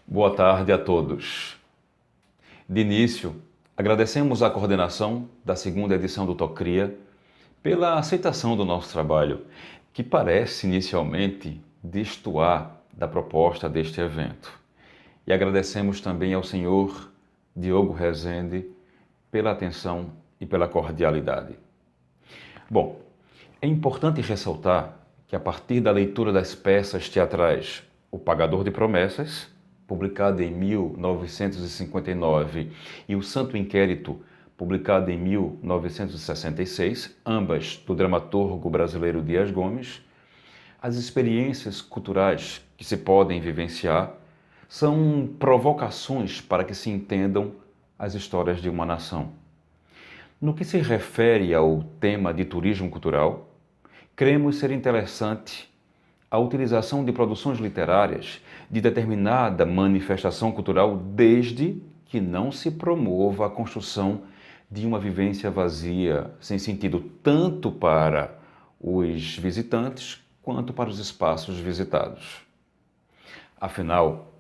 Boa tarde a todos. De início, agradecemos à coordenação da segunda edição do Tocria pela aceitação do nosso trabalho, que parece inicialmente destoar da proposta deste evento. E agradecemos também ao senhor Diogo Rezende pela atenção e pela cordialidade. Bom, é importante ressaltar que a partir da leitura das peças teatrais O Pagador de Promessas, publicado em 1959, e O Santo Inquérito, publicado em 1966, ambas do dramaturgo brasileiro Dias Gomes, as experiências culturais que se podem vivenciar são provocações para que se entendam as histórias de uma nação. No que se refere ao tema de turismo cultural, cremos ser interessante a utilização de produções literárias de determinada manifestação cultural desde que não se promova a construção de uma vivência vazia, sem sentido tanto para os visitantes quanto para os espaços visitados. Afinal,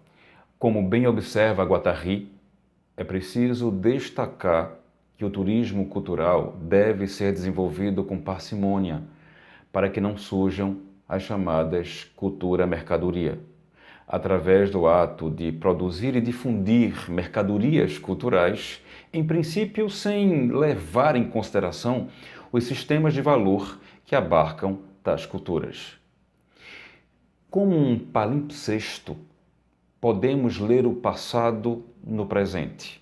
como bem observa Guattari, é preciso destacar que o turismo cultural deve ser desenvolvido com parcimônia, para que não surjam as chamadas cultura-mercadoria, através do ato de produzir e difundir mercadorias culturais, em princípio sem levar em consideração os sistemas de valor que abarcam tais culturas. Como um palimpsesto, podemos ler o passado no presente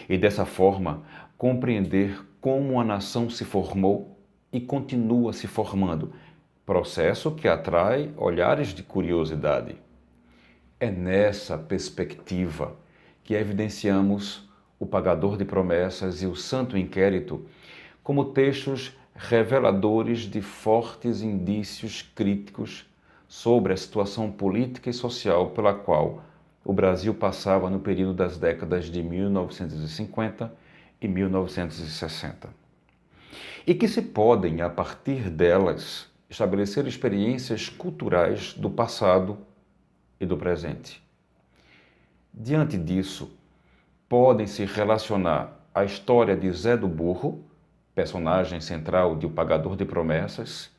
e, dessa forma, compreender como a nação se formou e continua se formando, processo que atrai olhares de curiosidade. É nessa perspectiva que evidenciamos O Pagador de Promessas e O Santo Inquérito como textos reveladores de fortes indícios críticos sobre a situação política e social pela qual o Brasil passava no período das décadas de 1950 e 1960. E que se podem, a partir delas, estabelecer experiências culturais do passado e do presente. Diante disso, podem se relacionar a história de Zé do Burro, personagem central de O Pagador de Promessas,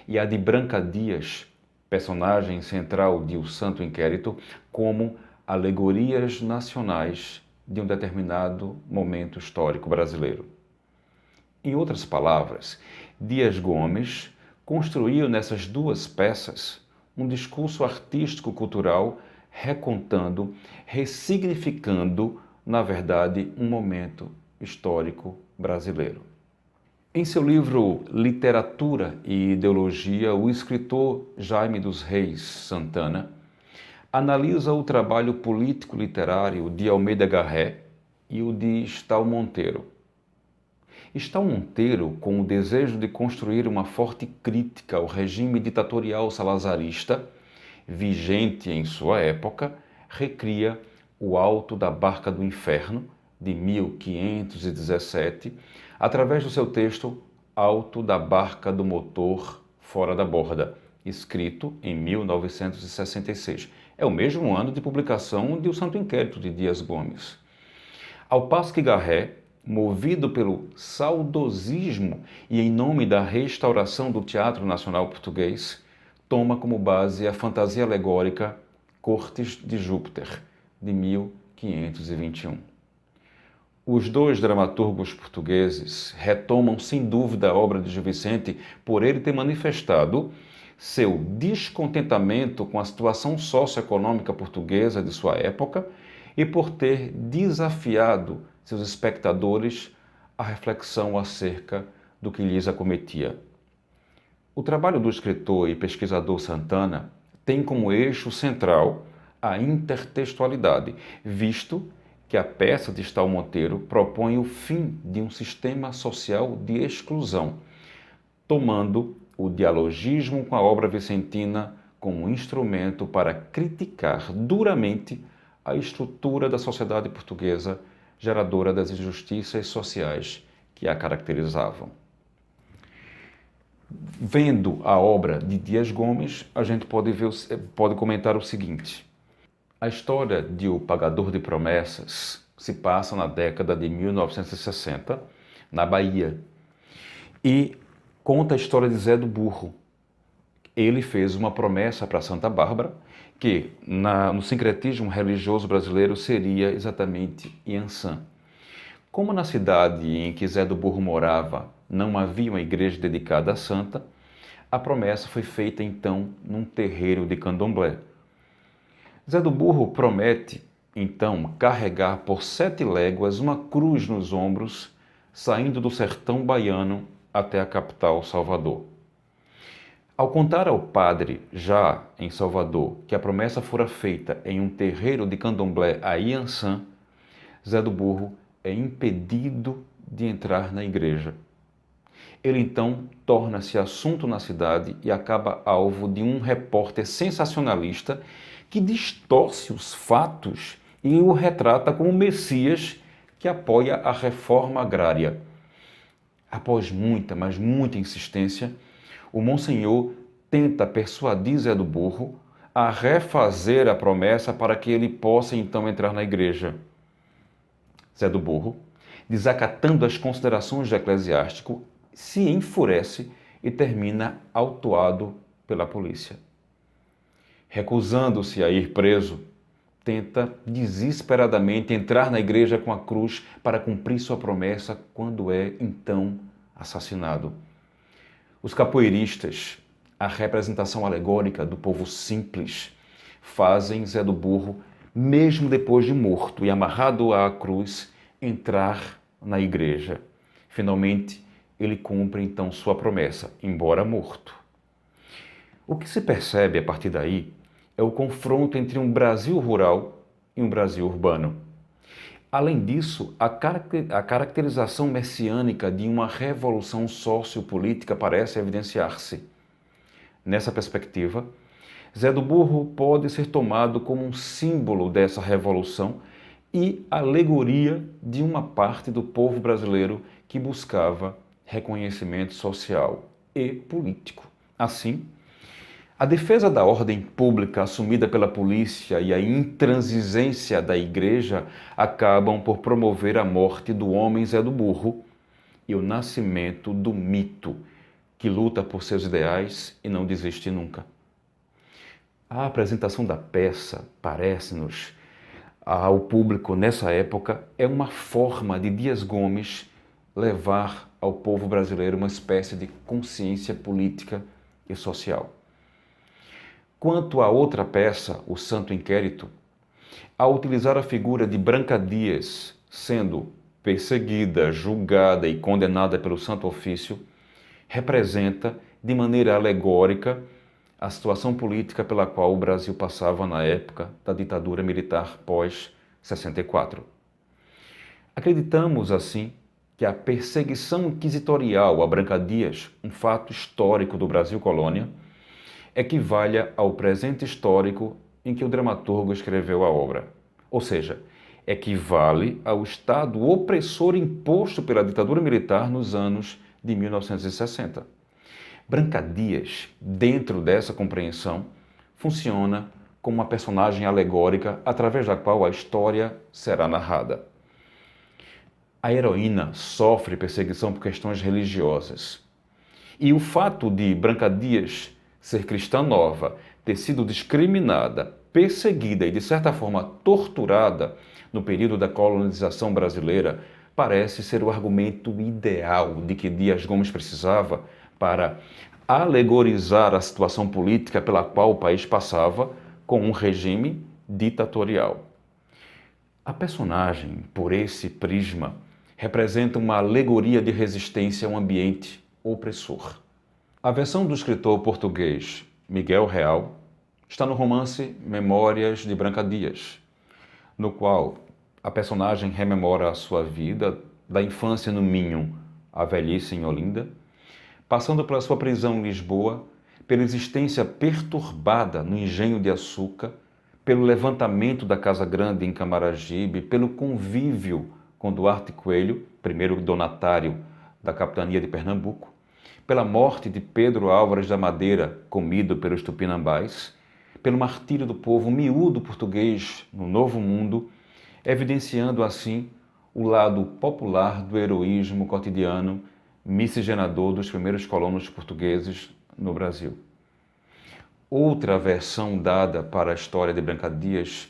e a de Branca Dias, personagem central de O Santo Inquérito, como alegorias nacionais de um determinado momento histórico brasileiro. Em outras palavras, Dias Gomes construiu nessas duas peças um discurso artístico-cultural recontando, ressignificando, na verdade, um momento histórico brasileiro. Em seu livro Literatura e Ideologia, o escritor Jaime dos Reis Santana analisa o trabalho político-literário de Almeida Garré e o de Stal Monteiro. Stal Monteiro, com o desejo de construir uma forte crítica ao regime ditatorial salazarista, vigente em sua época, recria O Alto da Barca do Inferno, de 1517, através do seu texto Alto da Barca do Motor Fora da Borda, escrito em 1966. É o mesmo ano de publicação de O Santo Inquérito, de Dias Gomes. Ao passo que Garré, movido pelo saudosismo e em nome da restauração do Teatro Nacional Português, toma como base a fantasia alegórica Cortes de Júpiter, de 1521. Os dois dramaturgos portugueses retomam sem dúvida a obra de Gil Vicente por ele ter manifestado seu descontentamento com a situação socioeconômica portuguesa de sua época e por ter desafiado seus espectadores à reflexão acerca do que lhes acometia. O trabalho do escritor e pesquisador Santana tem como eixo central a intertextualidade, visto que a peça de Stal Monteiro propõe o fim de um sistema social de exclusão, tomando o dialogismo com a obra vicentina como instrumento para criticar duramente a estrutura da sociedade portuguesa, geradora das injustiças sociais que a caracterizavam. Vendo a obra de Dias Gomes, a gente pode comentar o seguinte: A história de O Pagador de Promessas se passa na década de 1960, na Bahia, e conta a história de Zé do Burro. Ele fez uma promessa para Santa Bárbara, que no sincretismo religioso brasileiro seria exatamente Iansã. Como na cidade em que Zé do Burro morava não havia uma igreja dedicada à santa, a promessa foi feita então num terreiro de candomblé. Zé do Burro promete, então, carregar por 7 léguas uma cruz nos ombros, saindo do sertão baiano até a capital, Salvador. Ao contar ao padre, já em Salvador, que a promessa fora feita em um terreiro de candomblé a Iansã, Zé do Burro é impedido de entrar na igreja. Ele então torna-se assunto na cidade e acaba alvo de um repórter sensacionalista que distorce os fatos e o retrata como o Messias que apoia a reforma agrária. Após muita, mas muita insistência, o Monsenhor tenta persuadir Zé do Burro a refazer a promessa para que ele possa então entrar na igreja. Zé do Burro, desacatando as considerações do eclesiástico, se enfurece e termina autuado pela polícia. Recusando-se a ir preso, tenta desesperadamente entrar na igreja com a cruz para cumprir sua promessa quando é, então, assassinado. Os capoeiristas, a representação alegórica do povo simples, fazem Zé do Burro, mesmo depois de morto e amarrado à cruz, entrar na igreja. Finalmente, ele cumpre então sua promessa, embora morto. O que se percebe a partir daí é o confronto entre um Brasil rural e um Brasil urbano. Além disso, a caracterização messiânica de uma revolução sociopolítica parece evidenciar-se. Nessa perspectiva, Zé do Burro pode ser tomado como um símbolo dessa revolução e alegoria de uma parte do povo brasileiro que buscava reconhecimento social e político. Assim, a defesa da ordem pública assumida pela polícia e a intransigência da igreja acabam por promover a morte do homem Zé do Burro e o nascimento do mito, que luta por seus ideais e não desiste nunca. A apresentação da peça, parece-nos, ao público nessa época, é uma forma de Dias Gomes levar ao povo brasileiro uma espécie de consciência política e social. Quanto à outra peça, O Santo Inquérito, ao utilizar a figura de Branca Dias sendo perseguida, julgada e condenada pelo Santo Ofício, representa, de maneira alegórica, a situação política pela qual o Brasil passava na época da ditadura militar pós-64. Acreditamos, assim, que a perseguição inquisitorial a Branca Dias, um fato histórico do Brasil colônia, equivalha ao presente histórico em que o dramaturgo escreveu a obra. Ou seja, equivale ao Estado opressor imposto pela ditadura militar nos anos de 1960. Branca Dias, dentro dessa compreensão, funciona como uma personagem alegórica através da qual a história será narrada. A heroína sofre perseguição por questões religiosas. E o fato de Branca Dias ser cristã nova, ter sido discriminada, perseguida e, de certa forma, torturada no período da colonização brasileira, parece ser o argumento ideal de que Dias Gomes precisava para alegorizar a situação política pela qual o país passava com um regime ditatorial. A personagem, por esse prisma, representa uma alegoria de resistência a um ambiente opressor. A versão do escritor português Miguel Real está no romance Memórias de Branca Dias, no qual a personagem rememora a sua vida da infância no Minho à velhice em Olinda, passando pela sua prisão em Lisboa, pela existência perturbada no Engenho de Açúcar, pelo levantamento da Casa Grande em Camaragibe, pelo convívio com Duarte Coelho, primeiro donatário da capitania de Pernambuco, pela morte de Pedro Álvares da Madeira, comido pelos tupinambás, pelo martírio do povo miúdo português no Novo Mundo, evidenciando assim o lado popular do heroísmo cotidiano miscigenador dos primeiros colonos portugueses no Brasil. Outra versão dada para a história de Branca de Dias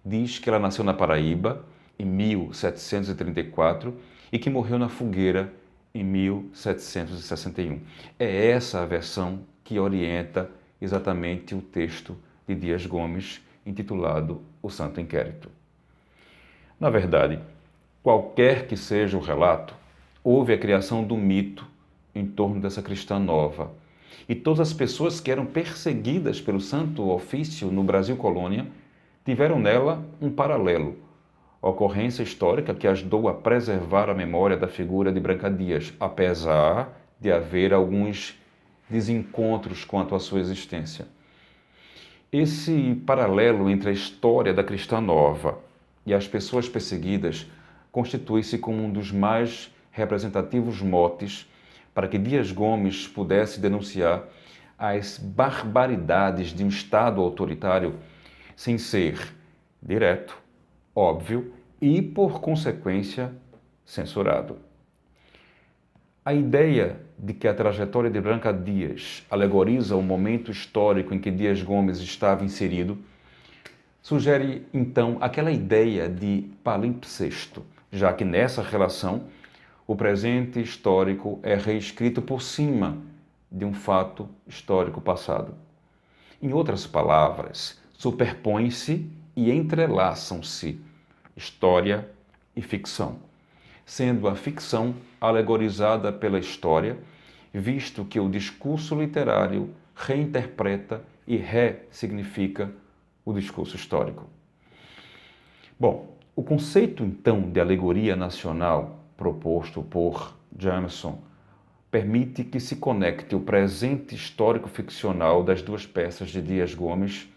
diz que ela nasceu na Paraíba em 1734 e que morreu na fogueira em 1761. É essa a versão que orienta exatamente o texto de Dias Gomes, intitulado O Santo Inquérito. Na verdade, qualquer que seja o relato, houve a criação do mito em torno dessa cristã nova. E todas as pessoas que eram perseguidas pelo Santo Ofício no Brasil Colônia tiveram nela um paralelo, ocorrência histórica que ajudou a preservar a memória da figura de Branca de Dias, apesar de haver alguns desencontros quanto à sua existência. Esse paralelo entre a história da cristã nova e as pessoas perseguidas constitui-se como um dos mais representativos motes para que Dias Gomes pudesse denunciar as barbaridades de um Estado autoritário sem ser direto, óbvio e, por consequência, censurado. A ideia de que a trajetória de Branca de Dias alegoriza o momento histórico em que Dias Gomes estava inserido sugere, então, aquela ideia de palimpsesto, já que nessa relação o presente histórico é reescrito por cima de um fato histórico passado. Em outras palavras, superpõem-se e entrelaçam-se história e ficção, sendo a ficção alegorizada pela história, visto que o discurso literário reinterpreta e ressignifica o discurso histórico. Bom, o conceito, então, de alegoria nacional proposto por Jameson permite que se conecte o presente histórico-ficcional das duas peças de Dias Gomes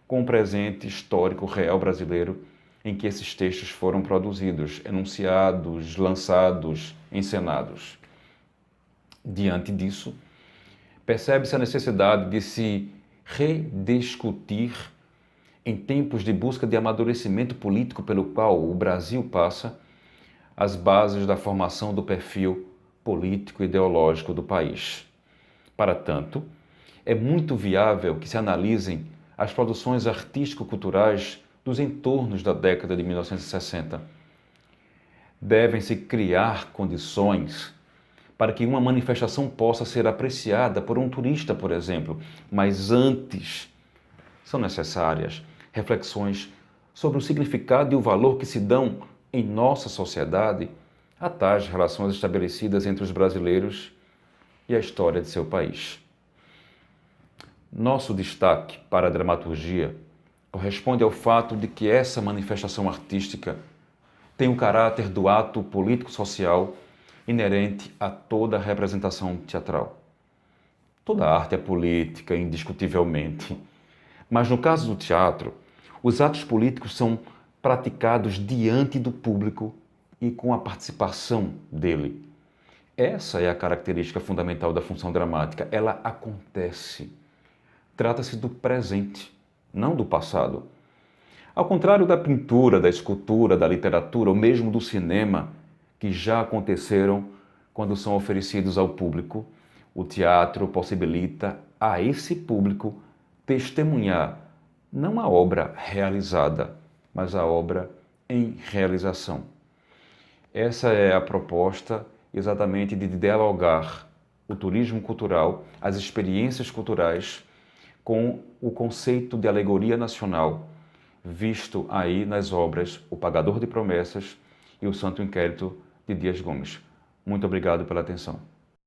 com o presente histórico real brasileiro em que esses textos foram produzidos, enunciados, lançados, encenados. Diante disso, percebe-se a necessidade de se rediscutir em tempos de busca de amadurecimento político pelo qual o Brasil passa, as bases da formação do perfil político e ideológico do país. Para tanto, é muito viável que se analisem as produções artístico-culturais dos entornos da década de 1960. Devem-se criar condições para que uma manifestação possa ser apreciada por um turista, por exemplo, mas antes são necessárias reflexões sobre o significado e o valor que se dão em nossa sociedade a tais relações estabelecidas entre os brasileiros e a história de seu país. Nosso destaque para a dramaturgia corresponde ao fato de que essa manifestação artística tem o caráter do ato político-social inerente a toda representação teatral. Toda arte é política, indiscutivelmente, mas no caso do teatro, os atos políticos são praticados diante do público e com a participação dele. Essa é a característica fundamental da função dramática. Ela acontece. Trata-se do presente, não do passado. Ao contrário da pintura, da escultura, da literatura ou mesmo do cinema, que já aconteceram quando são oferecidos ao público, o teatro possibilita a esse público testemunhar não a obra realizada, mas a obra em realização. Essa é a proposta exatamente de dialogar o turismo cultural, as experiências culturais, com o conceito de alegoria nacional, visto aí nas obras O Pagador de Promessas e O Santo Inquérito de Dias Gomes. Muito obrigado pela atenção.